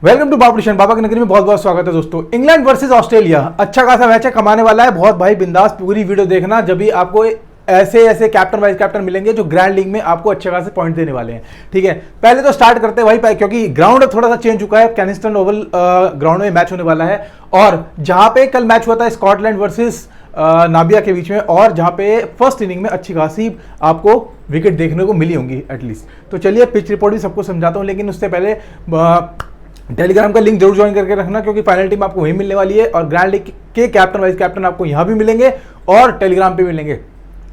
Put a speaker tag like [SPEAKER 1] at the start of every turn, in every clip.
[SPEAKER 1] Welcome to बाबूशन, बाबा की नगरी में बहुत बहुत स्वागत है दोस्तों। इंग्लैंड वर्सेस ऑस्ट्रेलिया अच्छा खासा मैच है, कमाने वाला है बहुत भाई। बिंदास पूरी वीडियो देखना, जब भी आपको ऐसे कैप्टन वाइस कैप्टन मिलेंगे जो ग्रैंड लीग में आपको अच्छे खासे पॉइंट देने वाले हैं। ठीक है, पहले तो स्टार्ट करते हैं भाई, क्योंकि ग्राउंड थोड़ा सा चेंज चुका है। कैनिस्टन ओवल ग्राउंड में मैच होने वाला है, और जहां पे कल मैच हुआ था स्कॉटलैंड वर्सेस नाबिया के बीच में, और जहां पे फर्स्ट इनिंग में अच्छी खासी आपको विकेट देखने को मिली होंगी एटलीस्ट। तो चलिए पिच रिपोर्ट भी सबको समझाता हूं, लेकिन उससे पहले टेलीग्राम का लिंक जरूर ज्वाइन करके रखना, क्योंकि फाइनल टीम आपको वहीं मिलने वाली है, और ग्रैंड लीग के कैप्टन वाइस कैप्टन आपको यहां भी मिलेंगे और टेलीग्राम पे मिलेंगे।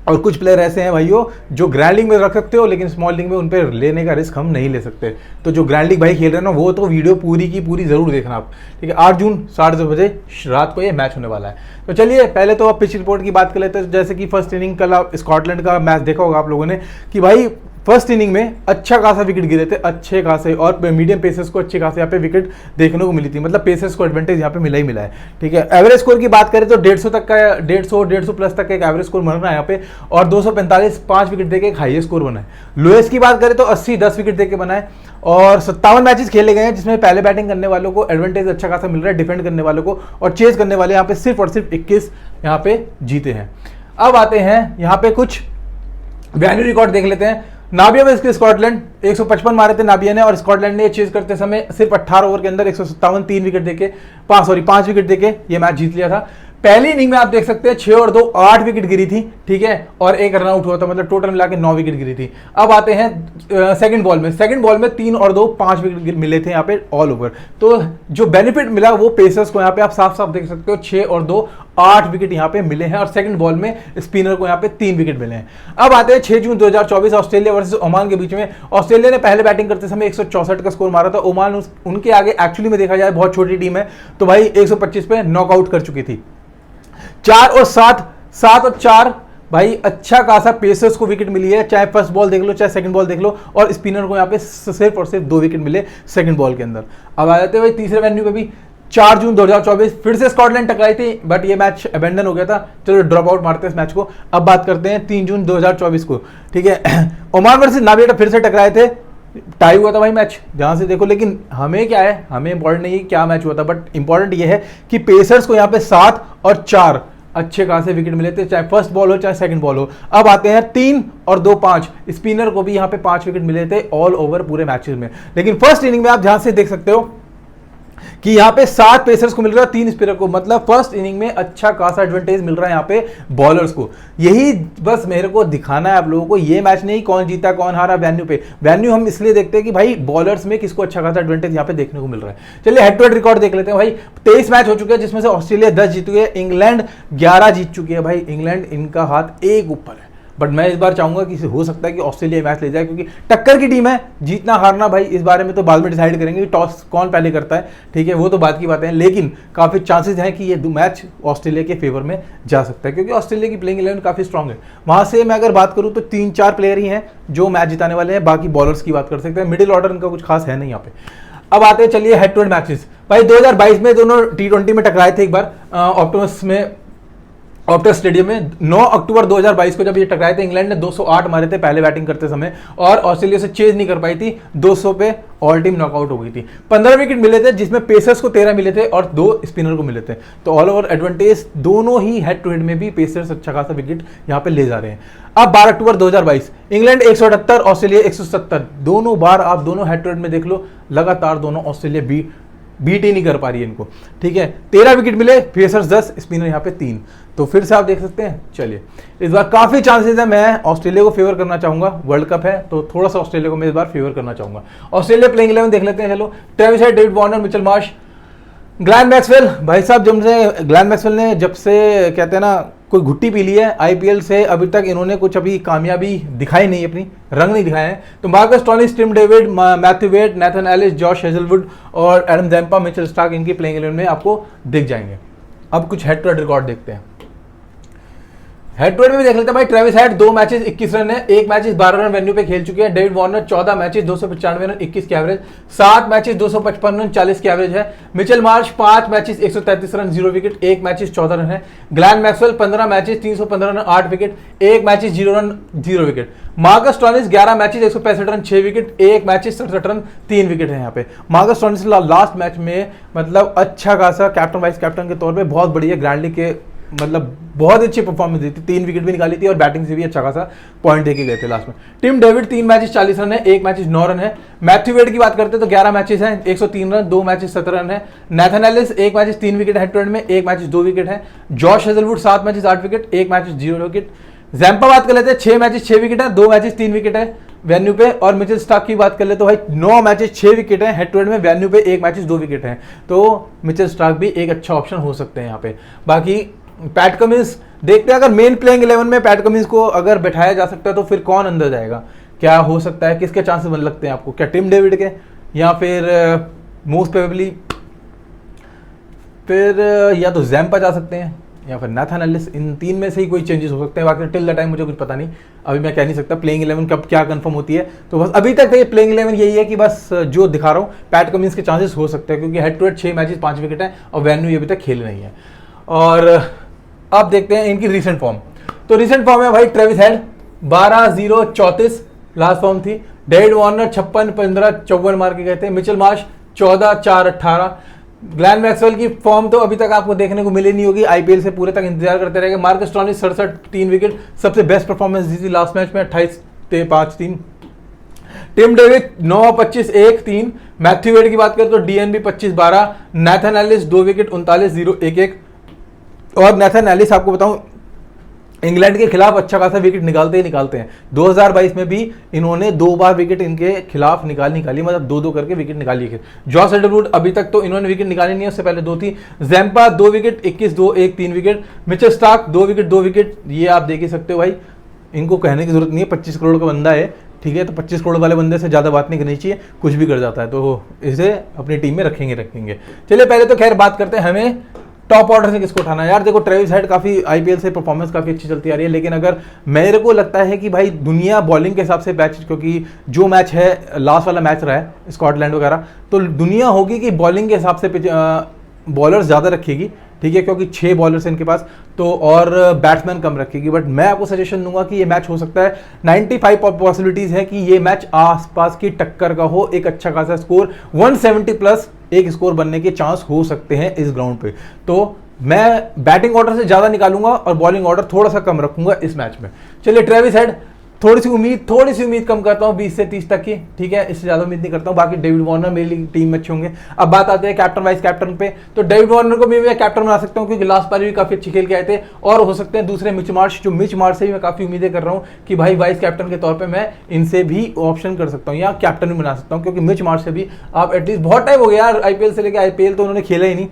[SPEAKER 1] और कुछ प्लेयर ऐसे हैं भाइयों जो ग्रैंड लीग में रख सकते हो, लेकिन स्मॉल लीग में उन पर लेने का रिस्क हम नहीं ले सकते। तो जो ग्रैंड लीग भाई खेल रहे हैं ना, वो तो वीडियो पूरी की पूरी जरूर देखना आप। ठीक है, 8 जून 2:30 बजे रात को ये मैच होने वाला है। तो चलिए पहले तो आप पिच रिपोर्ट की बात कर लेते हैं। जैसे कि फर्स्ट इनिंग कल स्कॉटलैंड का मैच देखा होगा आप लोगों ने, कि भाई फर्स्ट इनिंग में अच्छा खासा विकेट गिरे थे, अच्छे खासे, और मीडियम पेसर्स को अच्छे खासे यहाँ पे विकेट देखने को मिली थी। मतलब पेसर्स को एडवांटेज यहाँ पे मिला ही मिला है। ठीक है, एवरेज स्कोर की बात करें तो 150 तक का, 150 प्लस तक का एक एवरेज स्कोर बन रहा है यहाँ पे, और 245 5 विकेट देके एक हाईएस्ट स्कोर बना है। लोएस्ट की बात करें तो 80 10 विकेट देके बना है, और 57 मैचेस खेले गए हैं, जिसमें पहले बैटिंग करने वालों को एडवांटेज अच्छा खासा मिल रहा है, डिफेंड करने वालों को और चेज करने वाले यहाँ पे सिर्फ और सिर्फ 21 यहाँ पे जीते हैं। अब आते हैं यहाँ पे कुछ वैल्यू रिकॉर्ड देख लेते हैं। नाबिया में इसके स्कॉटलैंड 155 मारे थे नाबिया ने, और स्कॉटलैंड ने चेज करते समय सिर्फ 18 ओवर के अंदर 157 3 विकेट देके 5 विकेट देके ये मैच जीत लिया था। पहली इनिंग में आप देख सकते हैं 6 और 2 8 विकेट गिरी थी। ठीक है, और एक रन आउट हुआ था, मतलब टोटल मिला के 9 विकेट गिरी थी। अब आते हैं सेकंड बॉल में 3 और 2 5 विकेट मिले थे यहाँ पे ऑल ओवर। तो जो बेनिफिट मिला वो पेसर्स को यहाँ पे आप साफ साफ देख सकते हो, 6 और 2 8 विकेट यहाँ पे मिले हैं, और सेकंड बॉल में स्पिनर को यहाँ पे 3 विकेट मिले हैं। अब आते हैं 6 जून 2024 ऑस्ट्रेलिया वर्सेस ओमान के बीच में। ऑस्ट्रेलिया ने पहले बैटिंग करते समय 164 का स्कोर मारा था। ओमान उनके आगे एक्चुअली में देखा जाए बहुत छोटी टीम है, तो भाई 125 पे नॉकआउट कर चुकी थी। 4 और 4 भाई अच्छा खासा पेसर्स को विकेट मिली है, चाहे फर्स्ट बॉल देख लो चाहे सेकंड बॉल देख लो, और स्पिनर को यहाँ पे सिर्फ और सिर्फ 2 विकेट मिले सेकंड बॉल के अंदर। अब आ जाते हैं भाई तीसरे वेन्यू पे भी। 4 जून 2024 फिर से स्कॉटलैंड टकराई थी, बट ये मैच अबेंडन हो गया था। चलो ड्रॉप आउट मारते हैं इस मैच को। अब बात करते हैं 3 जून 2024 को। ठीक है, ओमान वर्सेस नाबिया फिर से टकराए थे, टाई हुआ था भाई मैच जहां से देखो। लेकिन हमें क्या है, हमें इंपॉर्टेंट नहीं है क्या मैच हुआ था, बट इंपॉर्टेंट ये है कि पेसर्स को यहाँ पे 7 और 4 अच्छे खासे विकेट मिले थे, चाहे फर्स्ट बॉल हो चाहे सेकंड बॉल हो। अब आते हैं 3 और 2 5, स्पिनर को भी यहाँ पे 5 विकेट मिले थे ऑल ओवर पूरे मैचेस में। लेकिन फर्स्ट इनिंग में आप ध्यान से देख सकते हो कि यहाँ पे 7 पेसर्स को मिल रहा है, 3 स्पिनर को, मतलब फर्स्ट इनिंग में अच्छा खासा एडवांटेज मिल रहा है यहाँ पे बॉलर्स को। यही बस मेरे को दिखाना है आप लोगों को। ये मैच नहीं कौन जीता कौन हारा वेन्यू पे, वेन्यू हम इसलिए देखते हैं कि भाई बॉलर्स में किसको अच्छा खासा एडवांटेज यहाँ पे देखने को मिल रहा है। चलिए हेड टू हेड रिकॉर्ड देख लेते हैं भाई। 23 मैच हो चुके हैं, जिसमें से ऑस्ट्रेलिया 10 जीत चुकी है, इंग्लैंड 11 जीत चुकी है। भाई इंग्लैंड इनका हाथ एक ऊपर है, बट मैं इस बार चाहूंगा कि हो सकता है कि ऑस्ट्रेलिया मैच ले जाए, क्योंकि टक्कर की टीम है। जीतना हारना भाई इस बारे में तो बाद में डिसाइड करेंगे, टॉस कौन पहले करता है। ठीक है, वो तो बात की बात है, लेकिन काफी चांसेस हैं कि ये मैच ऑस्ट्रेलिया के फेवर में जा सकता है, क्योंकि ऑस्ट्रेलिया की प्लेइंग 11 काफी स्ट्रांग है। वहां से मैं अगर बात करूं तो 3-4 प्लेयर ही हैं जो मैच जिताने वाले हैं, बाकी बॉलर्स की बात कर सकते हैं। मिडिल ऑर्डर इनका कुछ खास है नहीं यहाँ पे। अब आते हैं चलिए हेड टू हेड मैचेस। भाई 2022 में दोनों T20 में टकराए थे एक बार ऑप्टस स्टेडियम में। 9 अक्टूबर 2022 को जब ये टकराए थे, इंग्लैंड ने 208 मारे थे पहले बैटिंग करते समय, और ऑस्ट्रेलिया से चेज नहीं कर पाई थी। 200 पे ऑल टीम नॉकआउट हो गई थी। 15 विकेट मिले थे, जिसमें पेसर्स को 13 मिले थे और 2 स्पिनर को मिले थे। तो ऑल ओवर एडवांटेज दोनों ही हेड टू हेड में भी पेसर्स अच्छा खासा विकेट यहाँ पे ले जा रहे हैं। अब 12 अक्टूबर 2022 इंग्लैंड 178 ऑस्ट्रेलिया 170, दोनों बार आप दोनों हेड टू हेड में देख लो, लगातार दोनों ऑस्ट्रेलिया बीट ही नहीं कर पा रही है इनको। ठीक है, 13 विकेट मिले, पेसर्स 10, स्पिनर यहाँ पे 3। तो फिर से आप देख सकते हैं। चलिए इस बार काफी चांसेस है, मैं ऑस्ट्रेलिया को फेवर करना चाहूंगा, वर्ल्ड कप है तो थोड़ा सा ऑस्ट्रेलिया को मैं इस बार फेवर करना चाहूंगा। ऑस्ट्रेलिया प्लेइंग 11 देख लेते हैं। चलो Travis head, David Warner, Mitchell Marsh, Glenn Maxwell. भाई साहब ग्लेन मैक्सवेल ने जब से कहते हैं ना कोई घुट्टी पी ली है आईपीएल से, अभी तक इन्होंने कुछ अभी कामयाबी दिखाई नहीं, अपनी रंग नहीं दिखाए हैं। तो Marcus Stoinis, Tim David, Matthew Wade, Nathan Ellis, Josh Hazlewood और एडम ज़ैम्पा, मिचेल स्टार्क इनकी प्लेइंग 11 में आपको दिख जाएंगे। अब कुछ हेड टू हेड रिकॉर्ड देखते हैं। हेड टू हेड में भी देख लेते हैं भाई। ट्रेविस हेड 2 मैचेस 21 रन है, 1 मैचेस 12 रन वेन्यू पे खेल चुके हैं। डेविड वार्नर 14 मैचेस 295 रन 21 की एवरेज, 7 मैचेस 255 रन 40 की एवरेज है। Mitchell Marsh 5 matches 133 run 0 wicket, 1 matches 14 run है। Glenn Maxwell 15 matches 315 run 8 wicket, 1 matches 0 run 0 wicket. Marcus Stoinis 11 matches 165 run 6 wicket, 1 matches 67 run 3 wicket है यहाँ पे। Marcus टॉनिस last match में मतलब अच्छा खासा कैप्टन वाइस कैप्टन के तौर पे बहुत बढ़िया ग्रैंड लीग के मतलब बहुत अच्छी परफॉर्मेंस दी थी, 3 विकेट भी निकाली थी और बैटिंग से भी अच्छा खासा पॉइंट देके गए थे लास्ट में। टिम डेविड 3 मैचेस 40 रन है, 1 मैचेस 9 रन है। मैथ्यू वेड की बात करते हैं तो 11 मैचेस हैं 103 रन, 2 मैचेस 17 रन है। Nathan Ellis 1 matches 3 wicket head to head में, 1 मैचेस 2 विकेट है। Josh Hazlewood 7 matches 8 wicket, 1 matches 0 wicket. Zampa बात कर लेते हैं 6 मैचेस 6 विकेट है, 2 मैचेस 3 विकेट है वेन्यू पे। और मिचेल स्टार्क की बात कर ले तो भाई 9 मैचेस 6 विकेट है हेड टू हेड में, वेन्यू पे 1 मैचेस 2 विकेट है। तो मिचेल स्टार्क भी एक अच्छा ऑप्शन हो सकते हैं यहाँ पे। बाकी पैट कमिंस देखते हैं, अगर मेन प्लेइंग 11 में पैट कमिंस को अगर बैठाया जा सकता है तो फिर कौन अंदर जाएगा, क्या हो सकता है, किसके चांसेस बन लगते हैं आपको? क्या टिम डेविड के, या फिर मोस्ट प्रोबेबली फिर या तो जैम्पा जा सकते हैं या फिर नाथन एलिस, इन 3 में से ही कोई चेंजेस हो सकते हैं। बाकी टिल द टाइम मुझे कुछ पता नहीं, अभी मैं कह नहीं सकता प्लेइंग 11 कब क्या कंफर्म होती है। तो बस अभी तक ये प्लेइंग 11 यही है कि बस जो दिखा रहा हूँ पैट कमिंस के चांसेस हो सकते हैं, क्योंकि head to head 6 matches 5 wicket है और वेन्यू ये अभी तक खेल नहीं है। और अब देखते हैं इनकी रीसेंट फॉर्म। तो रीसेंट फॉर्म है भाई ट्रेविस हेड 12-0-34 लास्ट फॉर्म थी। डेविड वार्नर 56-15-54 मार के गए थे। Mitchell Marsh 14-4-18। ग्लैन मैक्सवेल की फॉर्म तो अभी तक आपको देखने को मिली नहीं होगी, आईपीएल से पूरे तक इंतजार करते रहेंगे। मार्कस टॉनिस 67 3 विकेट, सबसे बेस्ट परफॉर्मेंस दी थी लास्ट मैच में 28-5-3। Tim David 9-25-1-3। मैथ्यू वेड की बात करें तो डीएनबी 25-12। Nathan Ellis 2 wicket 39-0-1-1। और नाथन एलिस आपको बताऊं इंग्लैंड के खिलाफ अच्छा खासा विकेट निकालते ही निकालते हैं। 2022 में भी इन्होंने 2 बार विकेट इनके खिलाफ निकाली, मतलब 2-2 करके विकेट निकाली है। जॉस हेजलवुड अभी तक तो इन्होंने विकेट निकाली नहीं है, उससे पहले 2 थी। Zampa 2 wicket 21-2-1 3 wicket. Mitchell Starc 2 wicket 2 wicket, ये आप देख ही सकते हो भाई, इनको कहने की जरूरत नहीं है, 25 करोड़ का बंदा है, ठीक है। तो 25 करोड़ वाले बंदे से ज़्यादा बात नहीं करनी चाहिए, कुछ भी कर जाता है, तो इसे अपनी टीम में रखेंगे। चलिए पहले तो खैर बात करते हैं हमें टॉप ऑर्डर से किसको उठाना है। यार देखो ट्रेविस हेड काफी आईपीएल से परफॉर्मेंस काफी अच्छी चलती आ रही है, लेकिन अगर मेरे को लगता है कि भाई दुनिया बॉलिंग के हिसाब से मैच, क्योंकि जो मैच है लास्ट वाला मैच रहा है स्कॉटलैंड वगैरह, तो दुनिया होगी कि बॉलिंग के हिसाब से बॉलर्स ज़्यादा रखेगी, ठीक है, क्योंकि 6 बॉलर्स हैं इनके पास, तो और बैट्समैन कम रखेगी। बट मैं आपको सजेशन दूंगा कि ये मैच हो सकता है 95 पॉसिबिलिटीज है कि ये मैच आसपास की टक्कर का हो, एक अच्छा खासा स्कोर 170 प्लस एक स्कोर बनने के चांस हो सकते हैं इस ग्राउंड पे। तो मैं बैटिंग ऑर्डर से ज्यादा निकालूंगा और बॉलिंग ऑर्डर थोड़ा सा कम रखूंगा इस मैच में। चलिए ट्रेविस हेड थोड़ी सी उम्मीद कम करता हूँ 20 से 30 तक की, ठीक है, इससे ज्यादा उम्मीद नहीं करता हूँ। बाकी डेविड वार्नर मेरी टीम में अच्छे होंगे। अब बात आते हैं कैप्टन वाइस कैप्टन पे, तो डेविड वार्नर को भी मैं कैप्टन बना सकता हूँ, क्योंकि लास्ट बार भी काफी अच्छी खेल के आए थे। और हो सकते हैं दूसरे मिच मार्श से भी मैं काफी उम्मीदें कर रहा हूँ कि भाई वाइस कैप्टन के तौर पर मैं इनसे भी ऑप्शन कर सकता हूँ या कैप्टन भी बना सकता हूँ, क्योंकि मिच मार्श से भी आप एटलीस्ट बहुत टाइम हो गया यार आईपीएल से लेकर, आईपीएल तो उन्होंने खेला ही नहीं,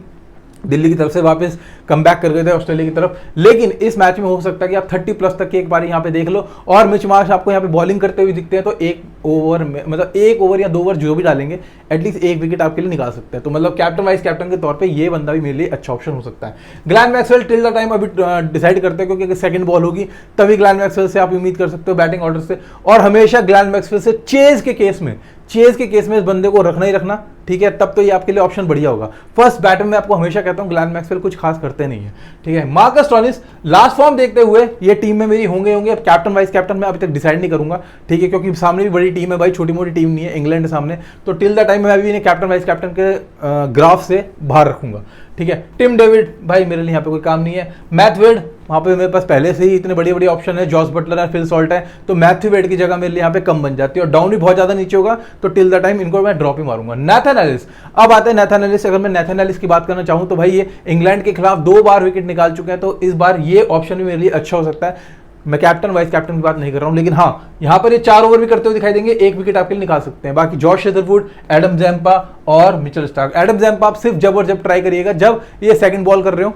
[SPEAKER 1] दिल्ली की तरफ से वापस कम बैक कर गए थे ऑस्ट्रेलिया की तरफ। लेकिन इस मैच में हो सकता है कि आप 30 प्लस तक की एक बार यहाँ पे देख लो, और मिच मार्श आपको यहाँ पे बॉलिंग करते हुए दिखते हैं, तो 1 ओवर में मतलब 1 ओवर या 2 ओवर जो भी डालेंगे एटलीस्ट 1 विकेट आपके लिए निकाल सकते हैं। तो मतलब कैप्टन वाइस कैप्टन के तौर पे ये बंदा भी मेरे लिए अच्छा ऑप्शन हो सकता है। Glenn Maxwell till the time अभी डिसाइड करते हैं, क्योंकि अगर सेकंड बॉल होगी तभी ग्लैन मैक्सवेल से आप उम्मीद कर सकते हो बैटिंग ऑर्डर से। और हमेशा ग्लैन मैक्सवेल से चेज के केस में इस बंदे को रखना ही रखना, ठीक है, तब तो ये आपके लिए ऑप्शन बढ़िया होगा। फर्स्ट बैटर में आपको हमेशा कहता हूं ग्लैन मैक्सवेल कुछ खास करते नहीं है, ठीक है। मार्कस टॉनिस लास्ट फॉर्म देखते हुए ये टीम में मेरी होंगे। अब कैप्टन वाइस कैप्टन मैं अभी तक डिसाइड नहीं करूंगा, ठीक है, क्योंकि सामने भी बड़ी टीम है भाई, छोटी मोटी टीम नहीं है इंग्लैंड सामने। तो टिल द टाइम मैं अभी इन्हें कैप्टन वाइस कैप्टन के ग्राफ से बाहर रखूंगा, ठीक है। टिम डेविड भाई मेरे लिए यहाँ पे कोई काम नहीं है। मैथ्यू वेड वहाँ पे मेरे पास पहले से ही इतने बड़े बड़े ऑप्शन है, जॉस बटलर है, फिल सॉल्ट है, तो मैथ्यू वेड की जगह मेरे लिए यहाँ पे कम बन जाती है और डाउन भी बहुत ज्यादा नीचे होगा, तो टिल द टाइम इनको मैं ड्रॉप ही मारूंगा। नाथन एलिस, अब आते हैं नाथन एलिस। अगर मैं नाथन एलिस की बात करना चाहूँ तो भाई ये इंग्लैंड के खिलाफ 2 बार विकेट निकाल चुके हैं, तो इस बार ये ऑप्शन भी मेरे लिए अच्छा हो सकता है। मैं कैप्टन वाइस कैप्टन की बात नहीं कर रहा हूं, लेकिन हाँ यहां पर ये 4 ओवर भी करते हुए दिखाई देंगे, 1 विकेट आपके लिए निकाल सकते हैं। बाकी जॉश हेजलवुड, एडम जैम्पा और मिचेल स्टार्क। एडम जैम्पा आप सिर्फ जब और जब ट्राई करिएगा जब ये सेकंड बॉल कर रहे हो,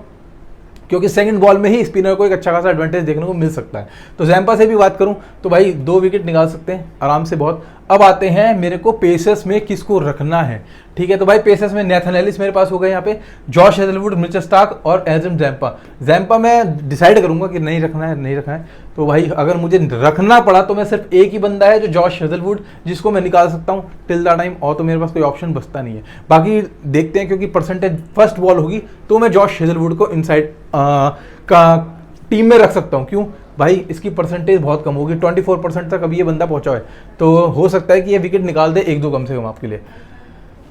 [SPEAKER 1] क्योंकि सेकंड बॉल में ही स्पिनर को एक अच्छा खासा एडवांटेज देखने को मिल सकता है। तो जैम्पा से भी बात करूं तो भाई 2 विकेट निकाल सकते हैं आराम से बहुत। अब आते हैं मेरे को पेसर्स में किसको रखना है, ठीक है। तो भाई पेसर्स में नेथन एलिस मेरे पास हो गए यहाँ पे, जॉश हेजलवुड, मिचेल स्टार्क और एडम जैम्पा मैं डिसाइड करूंगा कि नहीं रखना है नहीं रखना है। तो भाई अगर मुझे रखना पड़ा तो मैं सिर्फ एक ही बंदा है जो जॉश हेजलवुड, जिसको मैं निकाल सकता हूँ टिल द टाइम, और तो मेरे पास कोई ऑप्शन बचता नहीं है। बाकी देखते हैं, क्योंकि परसेंटेज फर्स्ट बॉल होगी तो मैं जॉश हेजलवुड को इनसाइड का टीम में रख सकता हूँ। क्यों भाई, इसकी परसेंटेज बहुत कम होगी, 24% तक अभी ये बंदा पहुंचा है, तो हो सकता है कि ये विकेट निकाल दे 1-2 कम से कम आपके लिए।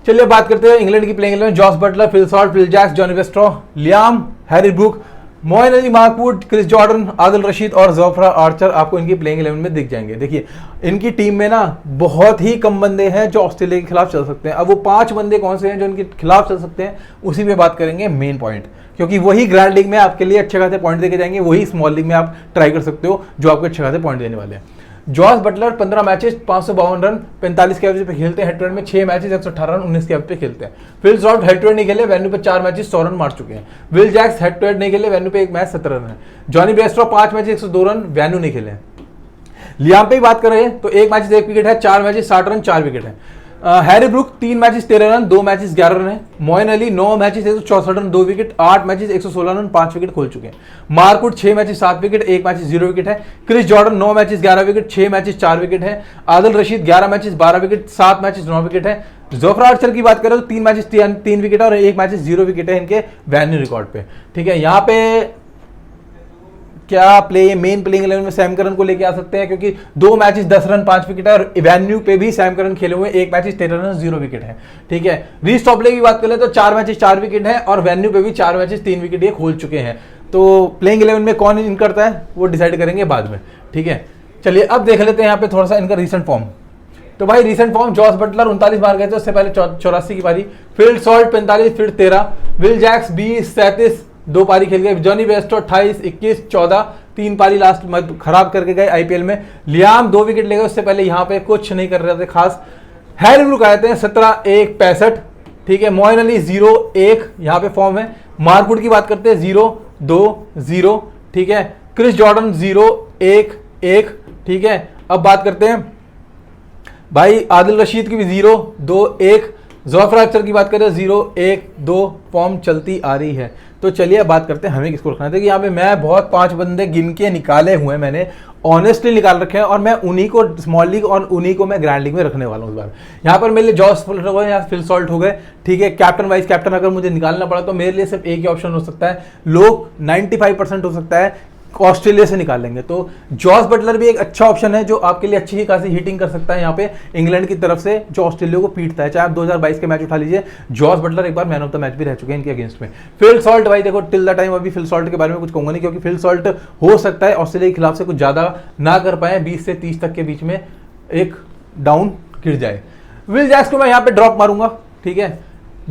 [SPEAKER 1] चलिए बात करते हैं इंग्लैंड की playing 11। Jos Buttler, Phil Salt, Phil Jacks, Jonny Bairstow, Liam, Harry Brook, Moeen Ali, Mark Wood, Chris Jordan, Adil Rashid और जोफ्रा आर्चर आपको इनकी प्लेइंग 11 में दिख जाएंगे। देखिए इनकी टीम में ना बहुत ही कम बंदे हैं जो ऑस्ट्रेलिया के खिलाफ चल सकते हैं। अब वो 5 बंदे कौन से हैं जो इनके खिलाफ चल सकते हैं, उसी पे बात करेंगे मेन पॉइंट, क्योंकि वही ग्रैंड लीग में आपके लिए अच्छे खासे पॉइंट देके जाएंगे, वही स्मॉल लीग में आप ट्राई कर सकते हो जो आपको अच्छे खासे पॉइंट देने वाले हैं। जॉस बटलर 15 मैचेस 552 रन 45 के एवरेज पे खेलते हैं, हेड टू हेड में 6 मैचेस 118 रन 19 के एवरेज पे खेलते हैं। Phil Salt head to head नहीं खेले, वेन्यू पे 4 मैचेस 100 रन मार चुके हैं। Will Jacks head to head नहीं खेले, वेन्यू पे 1 मैच 17 रन है। Jonny Bairstow 5 matches 102 run, venue नहीं खेले। लियाम पे ही बात कर रहे हैं तो 1 मैचेस 1 विकेट है, 4 मैचेस 60 रन 4 विकेट है। Harry Brook 3 matches 13 run 2 matches 11 run है। Moeen Ali 9 matches 164 run 2 wicket, 8 matches 116 run 5 wicket खोल चुके हैं। Mark Wood 6 matches 7 wicket, 1 matches 0 wicket है। Chris Jordan 9 matches 11 wicket, 6 matches 4 wicket है। Adil Rashid 11 matches 12 wicket, 7 matches 9 wicket है। Jofra Archer की बात करें तो 3 मैचेस 3 विकेट और 1 मैचेस 0 विकेट है इनके वेन्यू रिकॉर्ड पे, ठीक है। यहाँ पे क्या मेन प्लेइंग 11 में सैम करन को लेके आ सकते हैं, क्योंकि 2 मैचेस 10 रन 5 विकेट है और वेन्यू पे भी सैम करन खेले हुए 1 मैचेस 13 रन 0 विकेट है, ठीक है। रीस टॉपले की बात करें तो 4 मैचेस 4 विकेट है और वेन्यू पे भी 4 मैचेस 3 विकेट ये खोल चुके हैं। तो प्लेइंग 11 में कौन इन करता है वो डिसाइड करेंगे बाद में, ठीक है। चलिए अब देख लेते हैं यहाँ पे थोड़ा सा इनका रिसेंट फॉर्म। तो भाई रिसेंट फॉर्म, जॉस बटलर 39 मार गए थे, उससे पहले 84 की पारी। फिल सॉल्ट 45 फिर 13, विल जैक्स 20 37 2 पारी खेल गए। जॉनी बेस्ट्रॉ 28 21 14 3 पारी लास्ट खराब करके गए आईपीएल में। लियाम 2 विकेट ले गए, उससे पहले यहाँ पे कुछ नहीं कर रहे थे खास। हैरी ब्रूक आए थे 17 1 65, ठीक है। मोइन अली 0 1 यहाँ पे फॉर्म है। मार्क वुड की बात करते हैं 0 2 0, ठीक है। क्रिस जॉर्डन 0 1 1, ठीक है। अब बात करते हैं भाई आदिल रशीद की भी 0 2 1। जोफ्रा आर्चर की बात करें 0 1 2 फॉर्म चलती आ रही है। तो चलिए बात करते हैं हमें किसको रखना है। देखिए यहाँ पे मैं बहुत 5 बंदे गिन के निकाले हुए हैं, मैंने ऑनेस्टली निकाल रखे हैं और मैं उन्हीं को स्मॉल लीग और उन्हीं को मैं ग्रैंड लीग में रखने वाला हूँ इस बार। यहाँ पर मेरे लिए जॉस बटलर हो गए या फिल सॉल्ट हो गए, ठीक है। कैप्टन वाइस कैप्टन अगर मुझे निकालना पड़ा तो मेरे लिए सिर्फ एक ही ऑप्शन हो सकता है, लोग 95% हो सकता है ऑस्ट्रेलिया से निकाल लेंगे। तो जॉस बटलर भी एक अच्छा ऑप्शन है जो आपके लिए अच्छी खासी हिटिंग कर सकता है यहाँ पे इंग्लैंड की तरफ से, जो ऑस्ट्रेलिया को पीटता है। चाहे आप 2022 के मैच उठा लीजिए, जॉस बटलर एक बार मैन ऑफ द मैच भी रह चुके हैं इनके अगेंस्ट में। फिल सॉल्ट भाई देखो टिल द टाइम अभी फिल सॉल्ट के बारे में कुछ कहूंगा नहीं, क्योंकि फिल सॉल्ट हो सकता है ऑस्ट्रेलिया के खिलाफ से कुछ ज्यादा ना कर पाए, 20 से 30 तक के बीच में एक डाउन गिर जाए। विल जैक्स को मैं यहाँ पे ड्रॉप मारूंगा, ठीक है।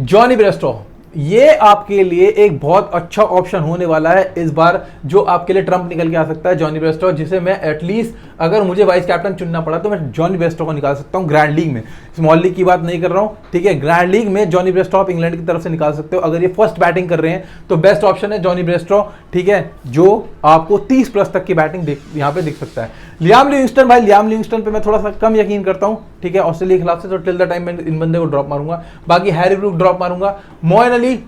[SPEAKER 1] जॉनी बेस्ट्रॉ ये आपके लिए एक बहुत अच्छा ऑप्शन होने वाला है इस बार, जो आपके लिए ट्रम्प निकल के आ सकता है जॉनी बेस्ट्रॉ, जिसे मैं एटलीस्ट अगर मुझे वाइस कैप्टन चुनना पड़ा तो मैं जॉनी बेस्ट्रॉ को निकाल सकता हूं ग्रैंड लीग में। स्मॉल लीग की बात नहीं कर रहा हूं, ठीक है। ग्रैंड लीग में जॉनी बेस्ट्रॉ आप इंग्लैंड की तरफ से निकाल सकते हो। अगर ये फर्स्ट बैटिंग कर रहे हैं तो बेस्ट ऑप्शन है जॉनी बेस्ट्रॉ, ठीक है, जो आपको 30+ तक की बैटिंग यहाँ पे दिख सकता है। लियाम लिविंगस्टन भाई, लियाम लिविंगस्टन पे मैं थोड़ा सा कम यकीन करता हूं, ठीक है, ऑस्ट्रेलिया के खिलाफ से। तो टिल द टाइम मैं इन बंदे को ड्रॉप मारूंगा। बाकी हैरी ब्रूक ड्रॉप मारूंगा। मोइन अली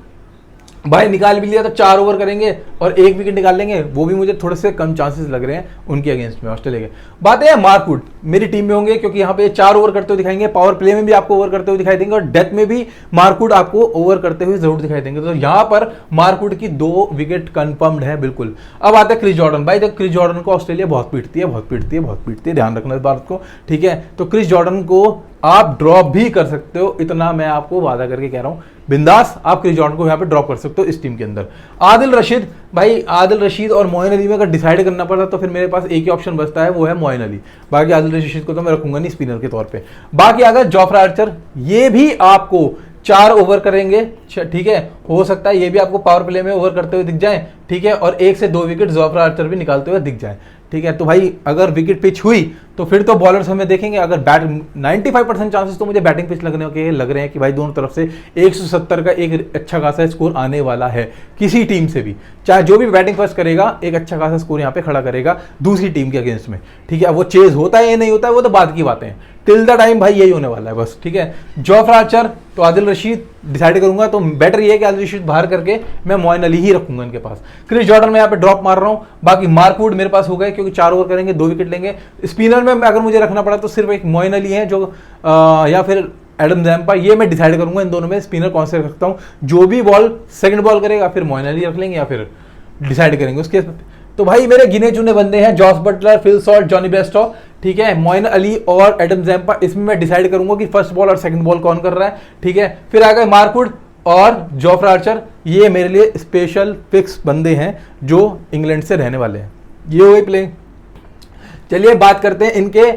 [SPEAKER 1] भाई निकाल भी लिया तो 4 ओवर करेंगे और 1 विकेट निकाल लेंगे, वो भी मुझे थोड़े से कम चांसेस लग रहे हैं उनके अगेंस्ट में ऑस्ट्रेलिया के। बात है मार्क वुड मेरी टीम में होंगे, क्योंकि यहाँ पे 4 ओवर करते हुए दिखाएंगे, पावर प्ले में भी आपको ओवर करते हुए दिखाई देंगे और डेथ में भी मार्क वुड आपको ओवर करते हुए जरूर दिखाई देंगे। तो यहाँ पर मार्क वुड की 2 विकेट कंफर्म्ड है बिल्कुल। अब आता है क्रिस जॉर्डन भाई, देखो क्रिस जॉर्डन को ऑस्ट्रेलिया बहुत पीटती है, ध्यान रखना इस बात को, ठीक है। तो क्रिस जॉर्डन को आप ड्रॉप भी कर सकते हो, इतना मैं आपको वादा करके कह रहा हूं, बिंदास आप क्रिस जॉर्डन को यहाँ पे ड्रॉप कर सकते हो इस टीम के अंदर। आदिल रशीद भाई, आदिल रशीद और मोइन अली में अगर डिसाइड करना पड़ता तो फिर मेरे पास एक ही ऑप्शन बचता है, वो है मोइन अली। बाकी आदिल रशीद को तो मैं रखूंगा नहीं स्पिनर के तौर पे। बाकी अगर जोफ्रा आर्चर, ये भी आपको 4 ओवर करेंगे, ठीक है, हो सकता है ये भी आपको पावर प्ले में ओवर करते हुए दिख जाए, ठीक है, और 1 से 2 विकेट जोफ्रा आर्चर भी निकालते हुए दिख जाए, ठीक है। तो भाई अगर विकेट पिच हुई तो फिर तो बॉलर्स हमें देखेंगे। अगर बैट 95% चांसेस तो मुझे बैटिंग पिच लग रहे हैं कि भाई दोनों तरफ से 170 का एक अच्छा खासा स्कोर आने वाला है किसी टीम से भी, चाहे जो भी बैटिंग फर्स्ट करेगा एक अच्छा खासा स्कोर यहाँ पे खड़ा करेगा दूसरी टीम के अगेंस्ट में, ठीक है। अब वो चेज होता है या नहीं होता है वो तो बात की बातें हैं, टिल द टाइम भाई यही होने वाला है बस, ठीक है। जोफ्रा आर्चर तो आदिल रशीद डिसाइड करूंगा, तो बेटर ये है कि आदिल रशीद बाहर करके मैं मोइन अली ही रखूंगा इनके पास। क्रिस जॉर्डन में यहाँ पे ड्रॉप मार रहा हूं, बाकी मार्क वुड मेरे पास हो गए क्योंकि 4 ओवर करेंगे 2 विकेट लेंगे। स्पिनर में अगर मुझे रखना पड़ा तो सिर्फ एक मोइन अली है जो या फिर एडम जैम्पा, ये मैं डिसाइड करूंगा इन दोनों में स्पिनर कौन से रखता हूं। जो भी बॉल सेकंड बॉल करेगा फिर मोइन अली रख लेंगे या फिर डिसाइड करेंगे उसके। तो भाई मेरे गिने चुने बंदे हैं Jos Buttler, Phil Salt, Jonny Bairstow, ठीक है, मोइन अली और एडम जैम्पा। इसमें मैं डिसाइड करूंगा कि फर्स्ट बॉल और सेकंड बॉल कौन कर रहा है, ठीक है। फिर आ गए मार्क वुड और जोफ्रा आर्चर, ये मेरे लिए स्पेशल फिक्स बंदे हैं जो इंग्लैंड से रहने वाले हैं। ये हो गई प्ले। चलिए बात करते हैं इनके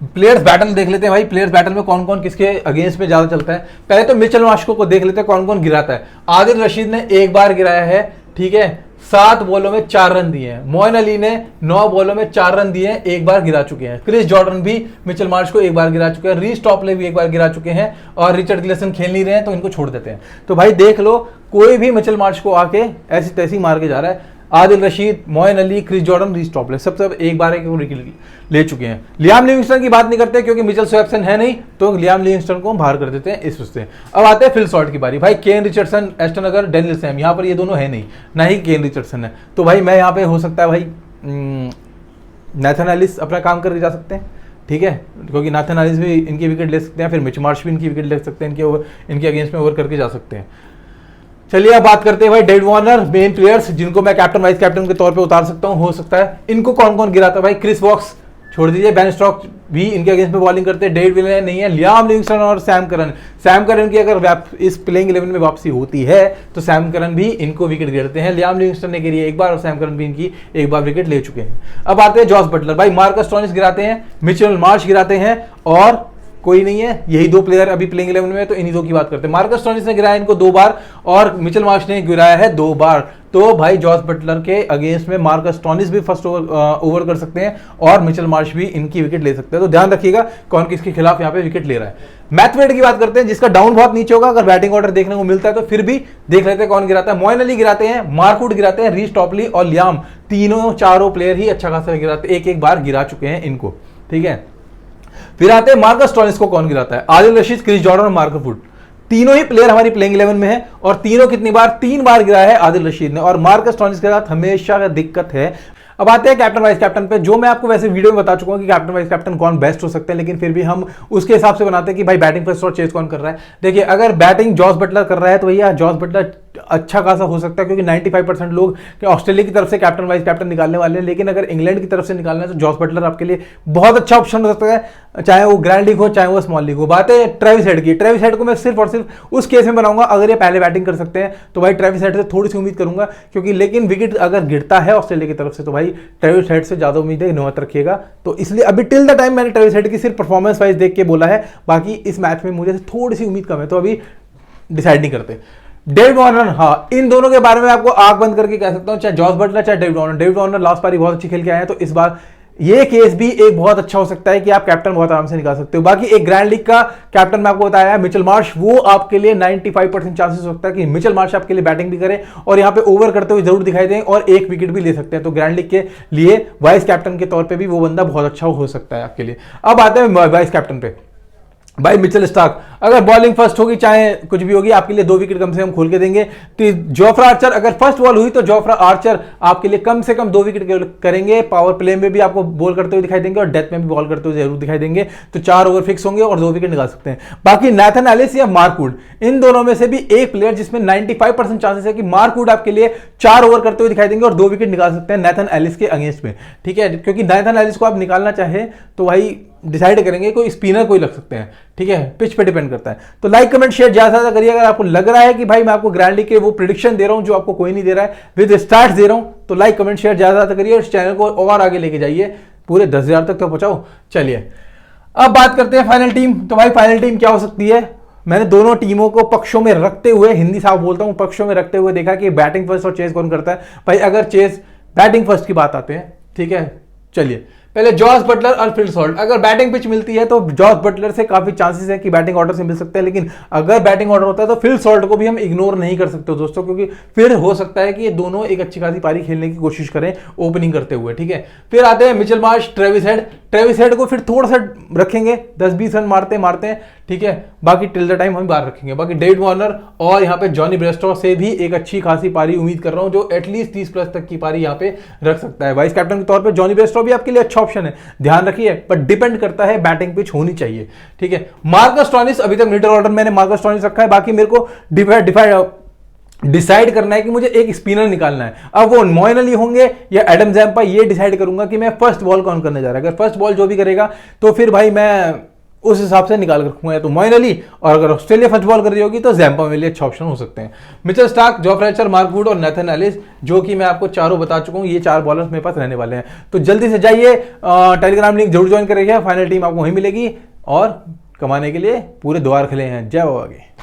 [SPEAKER 1] प्लेयर्स बैटल देख लेते हैं भाई, प्लेयर्स बैटल में कौन कौन किसके अगेंस्ट में ज्यादा चलता है। पहले तो मिचेल मार्श को देख लेते हैं कौन कौन गिराता है। आदिल रशीद ने 1 बार गिराया है, ठीक है, 7 बॉलों में 4 रन दिए हैं। मोइन अली ने 9 बॉलों में 4 रन दिए हैं, 1 बार गिरा चुके हैं। क्रिस जॉर्डन भी मिचेल मार्श को 1 बार गिरा चुके हैं। रीस टॉपले भी 1 बार गिरा चुके हैं और रिचर्ड गिलेसन खेल नहीं रहे हैं तो इनको छोड़ देते हैं। तो भाई देख लो, कोई भी मिचेल मार्श को आके ऐसी तैसी मार के जा रहा है। आदिल रशीद, मोइन अली, क्रिस जॉर्डन, रीस टॉपले सब 1 बार विकेट ले चुके हैं। लियाम लिविंगस्टन की बात नहीं करते क्योंकि मिचेल स्वैप्सन है नहीं, तो लियाम लिविंगस्टन को हम बाहर कर देते हैं इस उससे। अब आते हैं फिल सॉल्ट की बारी। भाई केन रिचर्डसन, एस्टन अगर, डेनियल सैम, यहाँ पर ये दोनों है नहीं, ना ही केन रिचर्डसन है। तो भाई मैं यहाँ पे हो सकता है भाई नाथन एलिस अपना काम करके जा सकते हैं, ठीक है, क्योंकि नाथन एलिस भी इनकी विकेट ले सकते हैं, फिर मिच मार्श भी इनकी विकेट ले सकते हैं, इनके अगेंस्ट में ओवर करके जा सकते हैं। चलिए अब बात करते हैं भाई डेविड वार्नर, मेन प्लेयर्स जिनको मैं कैप्टन वाइस कैप्टन के तौर पे उतार सकता हूं, हो सकता है। इनको कौन कौन गिराता है भाई? क्रिस वॉक्स छोड़ दीजिए, बेन स्टॉक भी इनके अगेंस्ट में बॉलिंग करते हैं, डेविड विलियन नहीं है, लियाम लिविंगस्टन और सैम करन। सैम करन की अगर इस प्लेइंग 11 में वापसी होती है तो सैम करन भी इनको विकेट गिरते हैं। लियाम लिविंगस्टन ने गिरी 1 बार और सैम करन भी इनकी 1 बार विकेट ले चुके हैं। अब आते हैं जॉस बटलर। भाई मार्कस स्टोइनिस गिराते हैं, मिचेल मार्श गिराते हैं और कोई नहीं है, यही 2 प्लेयर अभी प्लेइंग 11 में है, तो इन्हीं 2 की बात करते हैं। मार्कस स्टोइनिस ने गिराया इनको 2 बार और मिचेल मार्श ने गिराया है 2 बार। तो भाई जॉस बटलर के अगेंस्ट में मार्कस स्टोइनिस भी फर्स्ट ओवर कर सकते हैं और मिचेल मार्श भी इनकी विकेट ले सकते हैं। तो ध्यान रखिएगा कौन किसके खिलाफ यहाँ पे विकेट ले रहा है। मैथवेड की बात करते हैं जिसका डाउन बहुत नीचे होगा, अगर बैटिंग ऑर्डर देखने को मिलता है तो फिर भी देख लेते हैं कौन गिराता है। मोइन अली गिराते हैं, मार्क वुड गिराते हैं, रीस टॉपली और लियाम, तीनों चारों प्लेयर ही अच्छा खासा गिराते हैं, 1-1 बार गिरा चुके हैं इनको, ठीक है। फिर आते हैं मार्कस स्टोइनिस को कौन गिराता है? आदिल रशीद, क्रिस जॉर्डन और मार्क वुड, तीनों ही प्लेयर हमारी प्लेइंग 11 में है और तीनों कितनी बार? 3 बार गिराया है आदिल रशीद ने और मार्कस स्टोइनिस के साथ हमेशा का दिक्कत है। अब आते हैं कैप्टन वाइस कैप्टन पे, जो मैं आपको वैसे वीडियो में बता चुका हूं कि कैप्टन वाइस कैप्टन कौन बेस्ट हो सकते हैं, लेकिन फिर भी हम उसके हिसाब से बनाते हैं कि भाई बैटिंग फर्स्ट और चेस कौन कर रहा है। देखिए अगर बैटिंग जॉस बटलर कर रहा है तो भैया जॉस बटलर अच्छा खासा हो सकता है, क्योंकि 95% लोग ऑस्ट्रेलिया की तरफ से कैप्टन वाइस कैप्टन निकालने वाले हैं, लेकिन अगर इंग्लैंड की तरफ से निकालना है तो जॉस बटलर आपके लिए बहुत अच्छा ऑप्शन हो सकता है, चाहे वो ग्रैंड लीग हो चाहे वो स्मॉल लीग हो। बात है ट्रेविस हेड की। ट्रेविस हेड को मैं सिर्फ और सिर्फ उस केस में बनाऊंगा अगर ये पहले बैटिंग कर सकते हैं, तो भाई ट्रेविस हेड से थोड़ी सी उम्मीद करूंगा, क्योंकि लेकिन विकेट अगर गिरता है ऑस्ट्रेलिया की तरफ से तो भाई ट्रेविस हेड से ज्यादा उम्मीद मत रखिएगा। तो इसलिए अभी टिल द टाइम मैंने ट्रेविस हेड की सिर्फ परफॉर्मेंस वाइज देख के बोला है, बाकी इस मैच में मुझे थोड़ी सी उम्मीद कम है, तो अभी डिसाइड नहीं करते। डेविड वार्नर, हाँ इन दोनों के बारे में आपको आंख बंद करके कह सकता हूं, चाहे जॉस बटलर चाहे David Warner. David Warner last पारी बहुत अच्छी खेल के आए हैं, तो इस बार ये केस भी एक बहुत अच्छा हो सकता है कि आप कैप्टन बहुत आराम से निकाल सकते हो। बाकी एक ग्रैंड लीग का कैप्टन मैं आपको बताया है मिचेल मार्श, वो आपके लिए 95% चांसेस हो सकता है कि मिचेल मार्श आपके लिए बैटिंग भी करे और यहाँ पे ओवर करते हुए जरूर दिखाई दें और 1 विकेट भी ले सकते हैं। तो ग्रैंड लीग के लिए वाइस कैप्टन के तौर पर भी वो बंदा बहुत अच्छा हो सकता है आपके लिए। अब आते हैं वाइस कैप्टन पे। भाई मिचेल स्टार्क, अगर बॉलिंग फर्स्ट होगी चाहे कुछ भी होगी आपके लिए 2 विकेट कम से कम खोल के देंगे। तो जोफ्रा आर्चर, अगर फर्स्ट बॉल हुई तो जोफ्रा आर्चर आपके लिए कम से कम 2 विकेट करेंगे। पावर प्ले में भी आपको बॉल करते हुए दिखाई देंगे और डेथ में भी बॉल करते हुए जरूर दिखाई देंगे। तो 4 ओवर फिक्स होंगे और 2 विकेट निकाल सकते हैं। बाकी नाथन एलिस या मार्क वुड, इन दोनों में से भी एक प्लेयर जिसमें 95% चांसेस है कि मार्क वुड आपके लिए 4 ओवर करते हुए दिखाई देंगे और 2 विकेट निकाल सकते हैं नाथन एलिस के अगेंस्ट में, ठीक है। क्योंकि नाथन एलिस को आप निकालना चाहे तो भाई डिसाइड करेंगे कोई स्पिनर कोई लग सकते हैं, ठीक है, पिच पे डिपेंड करता है। तो लाइक कमेंट शेयर ज्यादा करिए अगर आपको लग रहा है कि भाई मैं आपको ग्रैंड लीग के वो प्रेडिक्शन दे रहा हूं जो आपको कोई नहीं दे रहा है, विद स्टार्ट दे रहा हूं, तो लाइक कमेंट शेयर ज्यादा करिए और इस चैनल को और आगे लेके जाइए, पूरे 10,000 तक तो पहुंचाओ। चलिए अब बात करते हैं फाइनल टीम। तो भाई फाइनल टीम क्या हो सकती है? मैंने दोनों टीमों को पक्षों में रखते हुए, हिंदी साफ बोलता हूं, पक्षों में रखते हुए देखा कि बैटिंग फर्स्ट और चेस कौन करता है। भाई अगर चेस बैटिंग फर्स्ट की बात आते हैं, ठीक है, चलिए पहले जॉस बटलर और फिल सॉल्ट, अगर बैटिंग पिच मिलती है तो जॉस बटलर से काफी चांसेस है कि बैटिंग ऑर्डर से मिल सकता है, लेकिन अगर बैटिंग ऑर्डर होता है तो फिल सॉल्ट को भी हम इग्नोर नहीं कर सकते दोस्तों, क्योंकि फिर हो सकता है कि ये दोनों एक अच्छी खासी पारी खेलने की कोशिश करें ओपनिंग करते हुए, ठीक है। फिर आते हैं Mitchell Marsh, Travis head. Travis head को फिर थोड़ा सा रखेंगे, 10-20 रन मारते हैं, ठीक है, बाकी टिल द टाइम हम बाहर रखेंगे। बाकी डेविड वार्नर और यहाँ पे जॉनी ब्रेस्टो से भी एक अच्छी खासी पारी उम्मीद कर रहा हूं, जो एटलीस्ट 30+ तक की पारी यहाँ पे रख सकता है। वाइस कैप्टन के तौर पे जॉनी ब्रेस्टो भी आपके लिए अच्छा ऑप्शन है, ध्यान रखिए, पर डिपेंड करता है बैटिंग पिच होनी चाहिए, ठीक है। मार्कस स्टोइनिस अभी तक मिडिल ऑर्डर मैंने मार्कस स्टोइनिस रखा है, बाकी मेरे को डिसाइड करना है कि मुझे एक स्पिनर निकालना है। अब वो मोइन अली होंगे या एडम जैम्पा, ये डिसाइड करूंगा कि मैं फर्स्ट बॉल कौन करने जा रहा है। अगर फर्स्ट बॉल जो भी करेगा तो फिर भाई मैं उस हिसाब से निकाल कर रखूंगा, या तो मोइन अली, और अगर ऑस्ट्रेलिया फर्स्ट बॉल कर रही होगी तो जैम्पा मेरे लिए अच्छा ऑप्शन हो सकते हैं। Mitchell Starc, jaw Fletcher, Mark Wood और नेथन एलिस, जो कि मैं आपको चारों बता चुका हूं, ये 4 बॉलर्स मेरे पास रहने वाले हैं। तो जल्दी से जाइए, टेलीग्राम लिंक जरूर ज्वाइन करिएगा, फाइनल टीम आपको वहीं मिलेगी, और कमाने के लिए पूरे द्वार खुले हैं। जय बाबा की।